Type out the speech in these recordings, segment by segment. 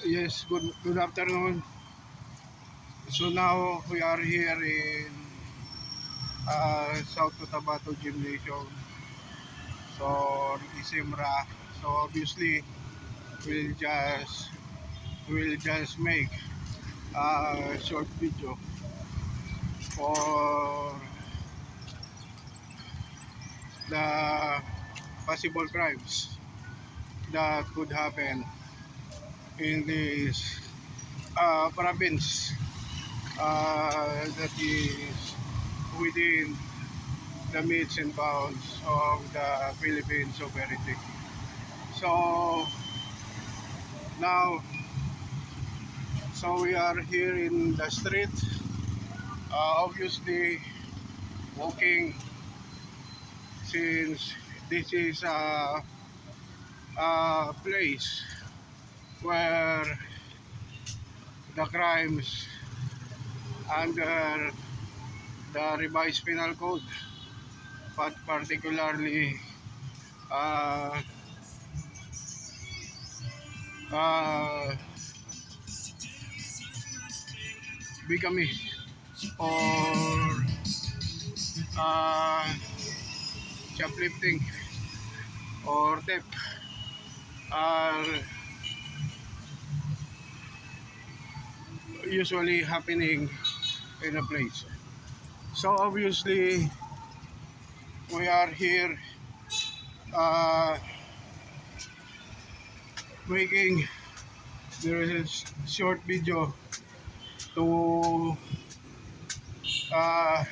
Yes, good afternoon. So now we are here in South Cotabato Gymnasium. So Isimra. So obviously we'll just we'll just make a short video for the possible crimes that could happen in this province that is within the meets and bounds of the Philippine sovereignty. So now, so we are here in the street, obviously walking, since this is a place where the crimes under the revised penal code, but particularly uh, uh, bigamy or uh, shoplifting or theft are usually happening in a place. So obviously we are here uh, making this short video to uh,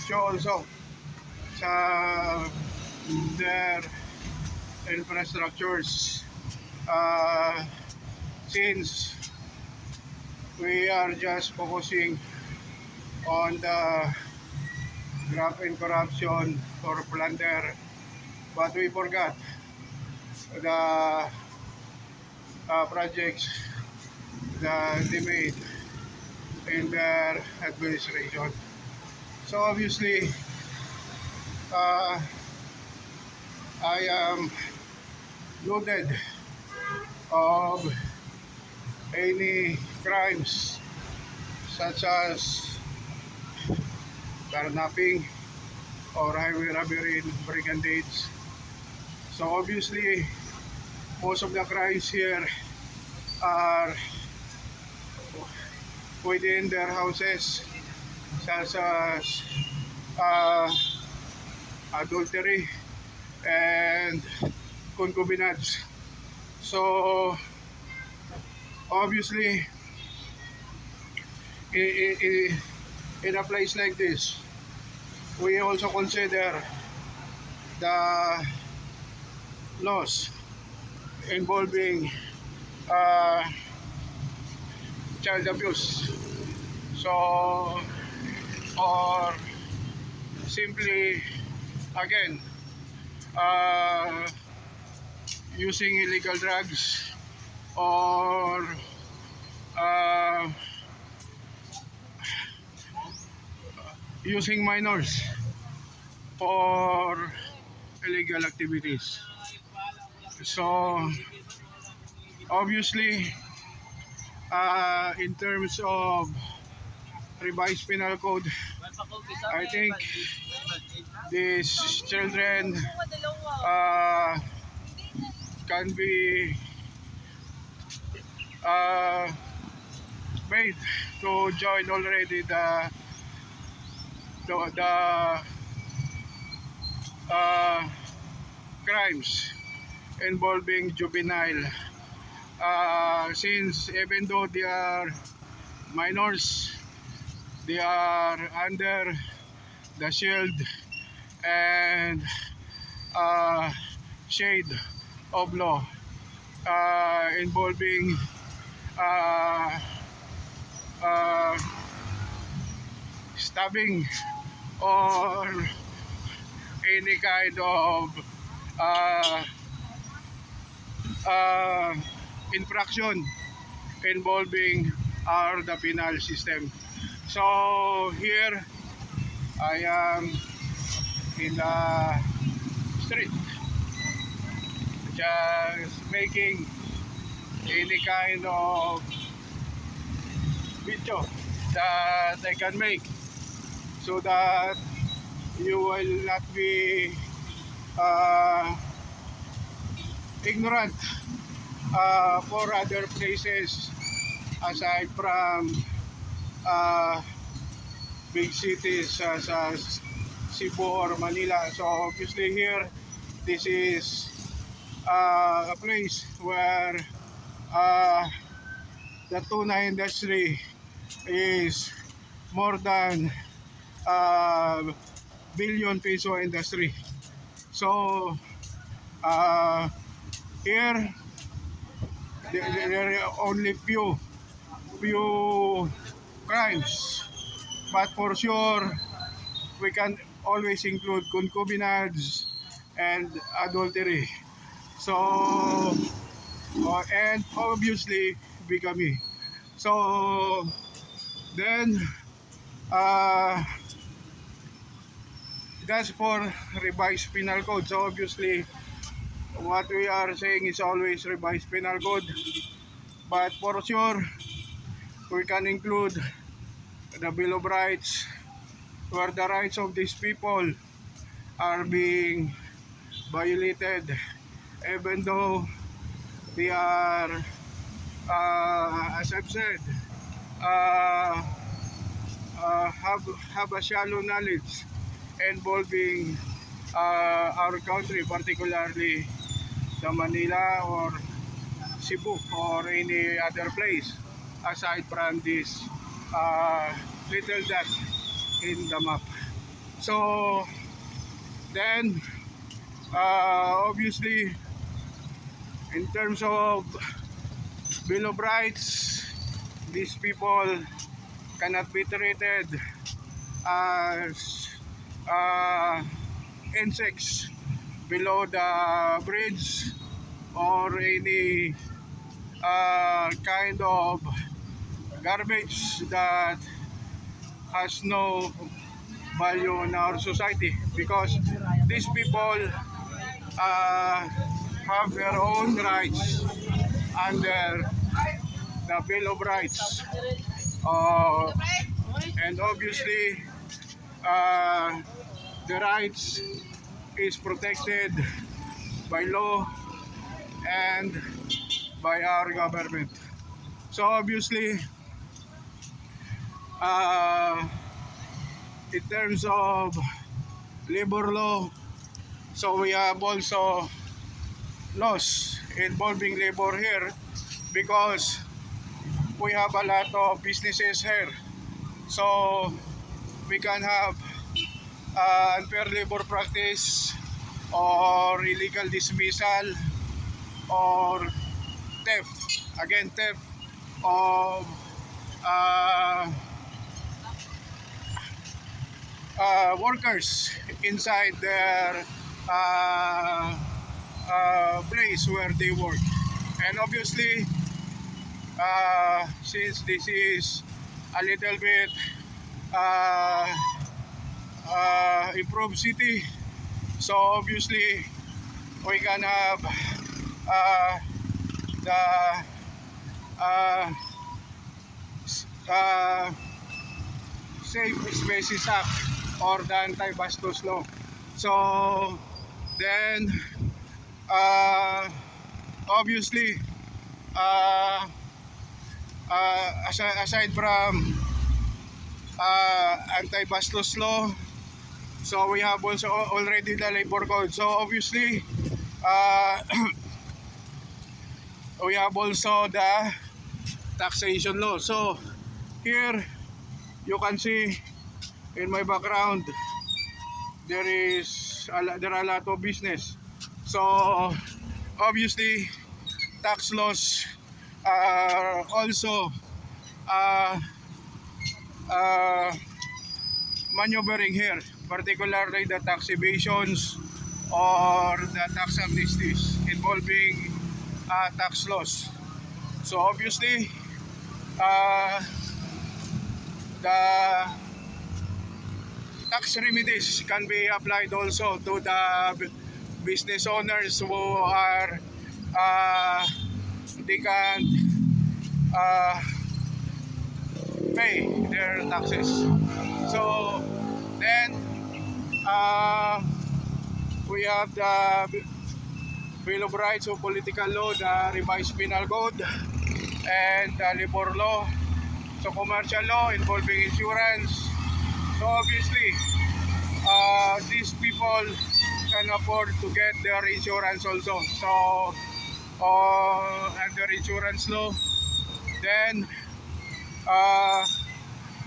show also sa their infrastructures, uh, since we are just focusing on the graft and corruption or plunder, but we forgot the projects that they made in their administration. So obviously, uh, I am loaded of any crimes such as carnapping or highway robbery and brigandage. So obviously, most of the crimes here are within their houses, such as uh, adultery and concubinage. So obviously, in a place like this, we also consider the laws involving uh, child abuse. So, or simply, again, uh, using illegal drugs or uh, using minors for illegal activities. So obviously, in terms of revised penal code, I think these children uh, can be uh, made to join already the uh, crimes involving juvenile, since even though they are minors, they are under the shield and uh, shade of law involving uh, uh, stabbing or any kind of uh, uh, infraction involving the penal system. So here I am in the street, just making any kind of video that I can make, so that you will not be uh, ignorant for other places aside from uh, big cities such as Cebu or Manila. So obviously here, this is a place where uh, the tuna industry is more than billion peso industry. So here there are only few crimes, but for sure we can always include concubinage and adultery. So and obviously bigamy. So then uh, that's for revised penal code. So obviously what we are saying is always revised penal code, but for sure we can include the Bill of Rights, where the rights of these people are being violated, even though they are, as I've said, uh, have a shallow knowledge involving our country, particularly the Manila or Cebu or any other place aside from this uh, little dot in the map. So then, obviously, in terms of Bill of Rights, these people cannot be treated as uh, insects below the bridge or any kind of garbage that has no value in our society, because these people uh, have their own rights under the Bill of Rights, uh, and obviously uh, the rights is protected by law and by our government. So obviously uh, in terms of labor law, so we have also laws involving labor here, because we have a lot of businesses here. So we can have unfair labor practice or illegal dismissal or theft, again theft of uh, workers inside their place where they work. And obviously, since this is a little bit uh, improved city, so obviously we can have the uh, uh, Safe Spaces Act or the Anti-Bastos Law. So then obviously aside from Anti-Bastos Law, so we have also already the labor code. So obviously we have also the taxation law. So here you can see in my background there are a lot of business. So obviously tax laws are also uh, uh, maneuvering here, particularly the tax evasions or the tax amnesties involving tax laws. So obviously the tax remedies can be applied also to the business owners who are they can't uh, pay their taxes. So then we have the Bill of Rights of Political Law, the Revised Penal Code, and the Labor Law. So commercial law involving insurance. So obviously, these people can afford to get their insurance also. So under insurance law, then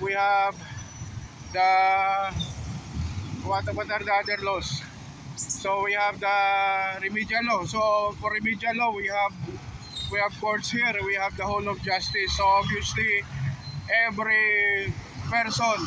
we have the what are the other laws? So we have the remedial law. So for remedial law, we have courts here. We have the whole of justice. So obviously, every person